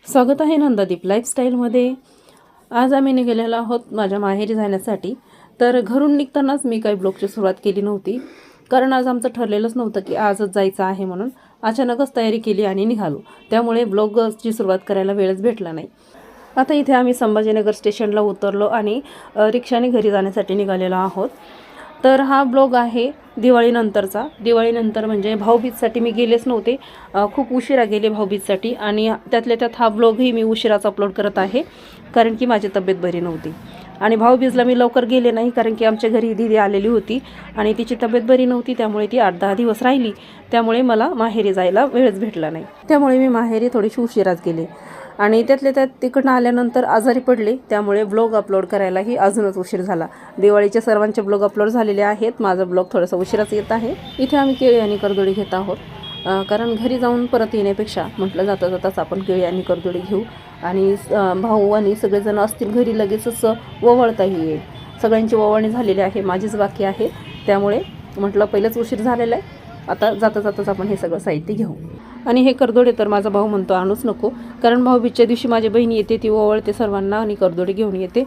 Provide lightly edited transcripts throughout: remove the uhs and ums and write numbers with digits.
स्वागत आहे नंदादीप लाईफस्टाईलमध्ये। आज आम्ही निघालेलो आहोत माझ्या माहेरी जाण्यासाठी। तर घरून निघतानाच मी काही ब्लॉगची सुरुवात केली नव्हती, कारण आज आमचं ठरलेलंच नव्हतं की आजच जायचं आहे म्हणून। अचानकच तयारी केली आणि निघालो, त्यामुळे ब्लॉगची सुरुवात करायला वेळच भेटला नाही। आता इथे आम्ही संभाजीनगर स्टेशनला उतरलो आणि रिक्षाने घरी जाण्यासाठी निघालेलो आहोत। तर हा ब्लॉग आहे दिवाळीनंतरचा। दिवाळीनंतर म्हणजे भाऊबीजसाठी मी गेलेच नव्हते, खूप उशिरा गेले भाऊबीजसाठी, आणि त्यातल्या त्यात हा ब्लॉगही मी उशिराच अपलोड करत आहे, कारण की माझी तब्येत बरी नव्हती। आणि भाऊबीजला मी लवकर गेले नाही, कारण की आमच्या घरी दीदी आलेली होती आणि तिची तब्येत बरी नव्हती, त्यामुळे ती 8-10 दिवस राहिली। त्यामुळे मला माहेरी जायला वेळच भेटला नाही, त्यामुळे मी माहेरी थोडीशी उशिराच गेले। आणि त्यातल्या त्यात तिकडनं आल्यानंतर आजारी पडले, त्यामुळे ब्लॉग अपलोड करायलाही अजूनच उशीर झाला। दिवाळीचे सर्वांचे ब्लॉग अपलोड झालेले आहेत, माझा ब्लॉग थोडासा उशिराच येत आहे। इथे आम्ही केळी आणि करदोडी घेत आहोत, कारण घरी जाऊन परत येण्यापेक्षा म्हटलं जाता जाताच आपण केळी आणि करदोडी घेऊ, आणि भाऊ आणि सगळेजण असतील घरी लगेचच ओवाळताही येईल। सगळ्यांची ओवाळणी झालेली आहे, माझीच बाकी आहे, त्यामुळे म्हटलं पहिलेच उशीर झालेला आहे, आता जाता जाताच आपण हे सगळं साहित्य घेऊ। आणि हे करदोडे तर माझा भाऊ म्हणतो आणूच नको, कारण भाऊबीजच्या दिवशी माझी बहीण येते, ती ओवाळते सर्वांना आणि करदोडे घेऊन येते।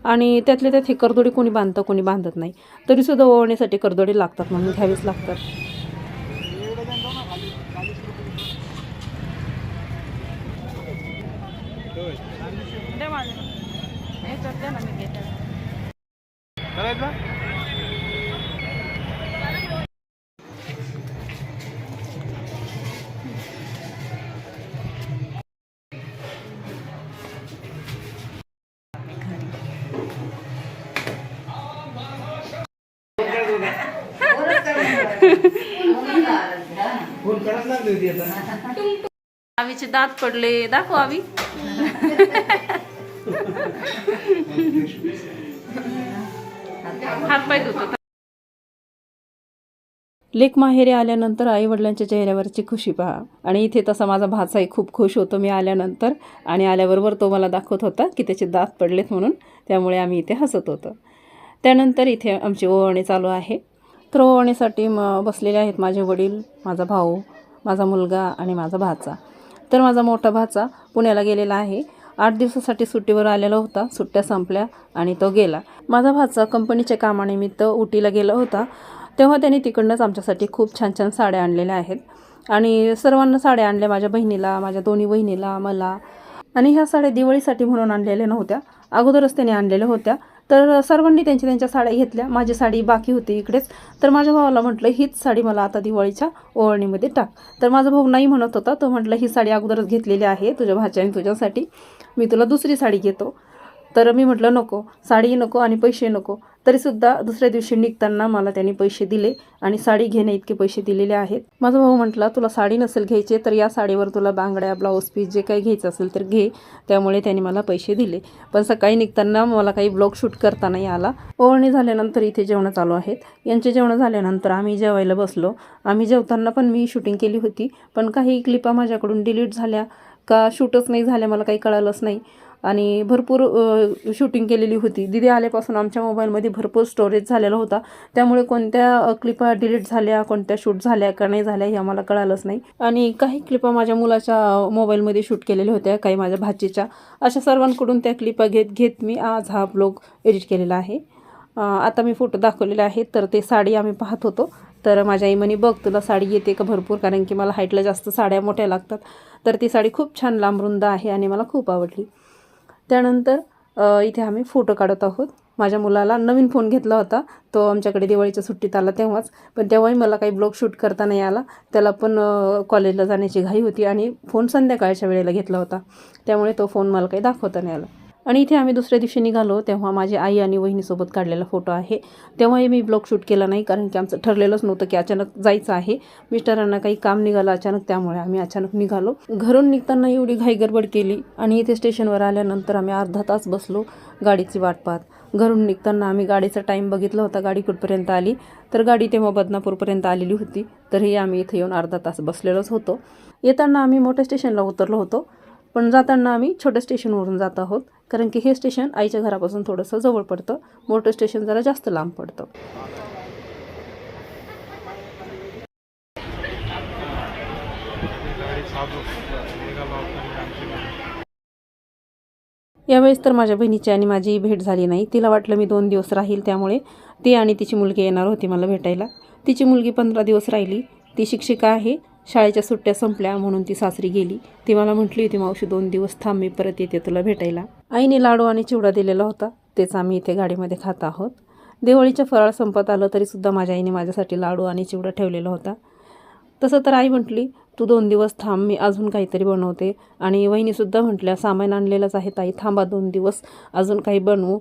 आणि त्यातले त्यात हे करदोडे कोणी बांधतं कोणी बांधत नाही, तरीसुद्धा ओवाळण्यासाठी करदोडे लागतात म्हणून घ्यावेच लागतात। आवीचे दात पडले, दाखव आवी। हात पाय धुतो। लेक माहेरी आल्यानंतर आई वडिलांच्या चेहऱ्यावरची खुशी पहा। आणि इथे तसा माझा भाचाही खूप खुश होतो मी आल्यानंतर, आणि आल्याबरोबर तो मला दाखवत होता की त्याचे दात पडलेत म्हणून, त्यामुळे आम्ही इथे हसत होतो। त्यानंतर इथे आमची ओवाळणी चालू आहे। तर ओवाळणीसाठी बसलेले आहेत माझे वडील, माझा भाऊ, माझा मुलगा आणि माझा भाचा। तर माझा मोठा भाचा पुण्याला गेलेला आहे, 8 दिवसासाठी सुट्टीवर आलेला होता, सुट्ट्या संपल्या आणि तो गेला। माझा भाचा कंपनीच्या कामानिमित्त उटीला गेला होता, तेव्हा त्यांनी तिकडनंच आमच्यासाठी खूप छान छान साड्या आणलेल्या आहेत, आणि सर्वांना साड्या आणल्या, माझ्या बहिणीला, माझ्या दोन्ही बहिणीला, मला। आणि ह्या साड्या दिवाळीसाठी म्हणून आणलेल्या नव्हत्या, अगोदरच त्याने आणलेल्या होत्या। तर सर्वांनी त्यांच्या त्यांच्या साड्या घेतल्या, माझी साडी बाकी होती इकडेच। तर माझ्या भावाला म्हटलं हीच साडी मला आता दिवाळीच्या ओवाळणीमध्ये टाक। तर माझा भाऊ नाही म्हणत होता, तो म्हटलं ही साडी अगोदरच घेतलेली आहे तुझ्या भाच्याने तुझ्यासाठी, मी तुला दुसरी साडी घेतो। तर मी म्हटलं नको, साडी नको आणि पैसे नको। तरीसुद्धा दुसऱ्या दिवशी निघताना मला त्यांनी पैसे दिले आणि साडी घेणे इतके पैसे दिलेले आहेत। माझा भाऊ म्हटला तुला साडी नसेल घ्यायची तर या साडीवर तुला बांगड्या, ब्लाऊज पीस जे काही घ्यायचं असेल तर घे, त्यामुळे त्यांनी मला पैसे दिले। पण सकाळी निघताना मला काही ब्लॉग शूट करता नाही आला। ओवाळणी झाल्यानंतर इथे जेवणं चालू आहेत, यांचे जेवणं झाल्यानंतर आम्ही जेवायला बसलो। आम्ही जेवताना पण मी शूटिंग केली होती, पण काही क्लिपा माझ्याकडून डिलीट झाल्या का शूटच नाही झाल्या मला काही कळालंच नाही, आणि भरपूर शूटिंग केलेली होती। दीदी आल्यापासून आमच्या मोबाईलमध्ये भरपूर स्टोरेज झालेला होता, त्यामुळे कोणत्या क्लिपा डिलीट झाल्या, कोणत्या शूट झाल्या का नाही झाल्या हे आम्हाला कळालंच नाही। आणि काही क्लिपा माझ्या मुलाच्या मोबाईलमध्ये शूट केलेल्या होत्या, काही माझ्या भाचीच्या, अशा सर्वांकडून त्या क्लिपा घेत मी आज हा ब्लॉग एडिट केलेला आहे। आता मी फोटो दाखवलेले आहेत, तर ते साडी आम्ही पाहत होतो। तर माझ्या आई म्हणे बघ तुला साडी येते का भरपूर, कारण की मला हाईटला जास्त साड्या मोठ्या लागतात। तर ती साडी खूप छान लांब रुंद आहे आणि मला खूप आवडली। त्यानंतर इथे आम्ही फोटो काढत आहोत। माझ्या मुलाला नवीन फोन घेतला होता, तो आमच्याकडे दिवाळीच्या सुट्टीत आला तेव्हाच, पण तेव्हाही मला काही ब्लॉग शूट करता नाही आला, त्याला पण कॉलेजला जाण्याची घाई होती आणि फोन संध्याकाळच्या वेळेला घेतला होता, त्यामुळे तो फोन मला काही दाखवता नाही आला। आणि इथे आम्ही दुसऱ्या दिवशी निघालो तेव्हा माझी आई आणि वहिनीसोबत काढलेला फोटो आहे, तेव्हाही मी ब्लॉग शूट केला नाही, कारण की आमचं ठरलेलंच नव्हतं की अचानक जायचं आहे। मिस्टरांना काही काम निघालं अचानक, त्यामुळे आम्ही अचानक निघालो। घरून निघताना एवढी घाई गडबड केली, आणि इथे स्टेशनवर आल्यानंतर आम्ही अर्धा तास बसलो गाडीची वाट पाहत। घरून निघताना आम्ही गाडीचा टाईम बघितला होता, गाडी कुठपर्यंत आली, तर गाडी तेव्हा बदनापूरपर्यंत आलेली होती, तरीही आम्ही इथे येऊन अर्धा तास बसलेलोच होतो। येताना आम्ही मोठ्या स्टेशनला उतरलो होतो, पण जाताना आम्ही छोट्या स्टेशनवरून जात आहोत, कारण की हे स्टेशन आईच्या घरापासून थोडंसं जवळ पडतं, मोठं स्टेशन जरा जास्त लांब पडतं। यावेळेस तर माझ्या बहिणीची आणि माझी भेट झाली नाही. तिला वाटलं मी 2 दिवस राहील, त्यामुळे ती आणि तिची मुलगी येणार होती मला भेटायला. तिची मुलगी 15 दिवस राहिली. ती शिक्षिका आहे. शाळेच्या सुट्ट्या संपल्या म्हणून ती सासरी गेली. ती मला म्हटली होती, मावशी 2 दिवस थांब, मी परत येते तुला भेटायला. आईने लाडू आणि चिवडा दिलेला होता, तेच आम्ही इथे गाडीमध्ये खात आहोत. दिवाळीचं फराळ संपत आलं तरीसुद्धा माझ्या आईने माझ्यासाठी लाडू आणि चिवडा ठेवलेला होता. तसं तर आई म्हटली, तू 2 दिवस थांब, मी अजून काहीतरी बनवते. आणि वहिनीसुद्धा म्हटल्या, सामान आणलेलंच आहे ताई, थांबा 2 दिवस, अजून काही बनवू.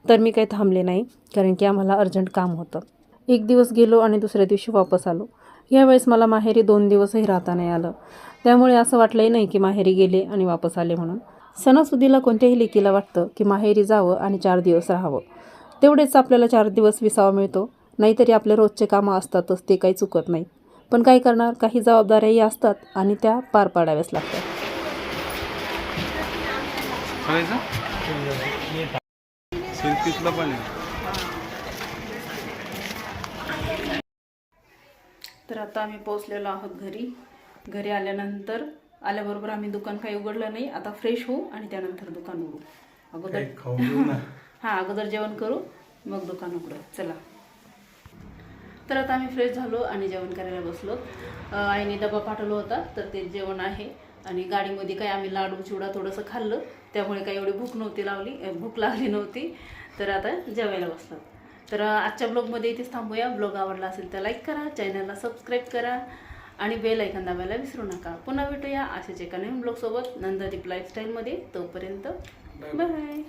तर मी काही थांबले नाही, कारण की आम्हाला अर्जंट काम होतं. 1 दिवस गेलो आणि दुसऱ्या दिवशी वापस आलो. यावेळेस मला माहेरी 2 दिवसही राहता नाही आलं. त्यामुळे असं वाटलंही नाही की माहेरी गेले आणि वापस आले म्हणून. सणासुदीला कोणत्याही लेकीला वाटतं की माहेरी जावं आणि 4 दिवस राहावं. तेवढेच आपल्याला 4 दिवस विसावा मिळतो. नाहीतरी आपले रोजचे कामं असतातच, ते काही चुकत नाहीत. पण काय करणार, काही जबाबदाऱ्याही असतात आणि त्या पार पाडाव्याच लागतात. तर आता आम्ही पोहोचलेलो आहोत घरी. घरी आल्याबरोबर आम्ही दुकान काही उघडलं नाही. आता फ्रेश होऊ आणि त्यानंतर दुकान उघडू. अगोदर जेवण करू, मग दुकान उघडू. चला. तर आता आम्ही फ्रेश झालो आणि जेवण करायला बसलो. आईने डबा पाठवला होता, तर ते जेवण आहे. आणि गाडीमध्ये काही आम्ही लाडू चिवडा थोडंसं खाल्लं, त्यामुळे काही एवढी भूक लागली नव्हती. तर आता जेवायला बसलो. तर आजच्या ब्लॉगमध्ये इथेच थांबूया. ब्लॉग आवडला असेल तर लाईक करा, चॅनलला सबस्क्राईब करा आणि बेल आयकॉन दाबायला विसरू नका. पुन्हा भेटूया अशाच एका नवीन ब्लॉगसोबत नंदादीप लाईफस्टाईलमध्ये. तोपर्यंत बाय.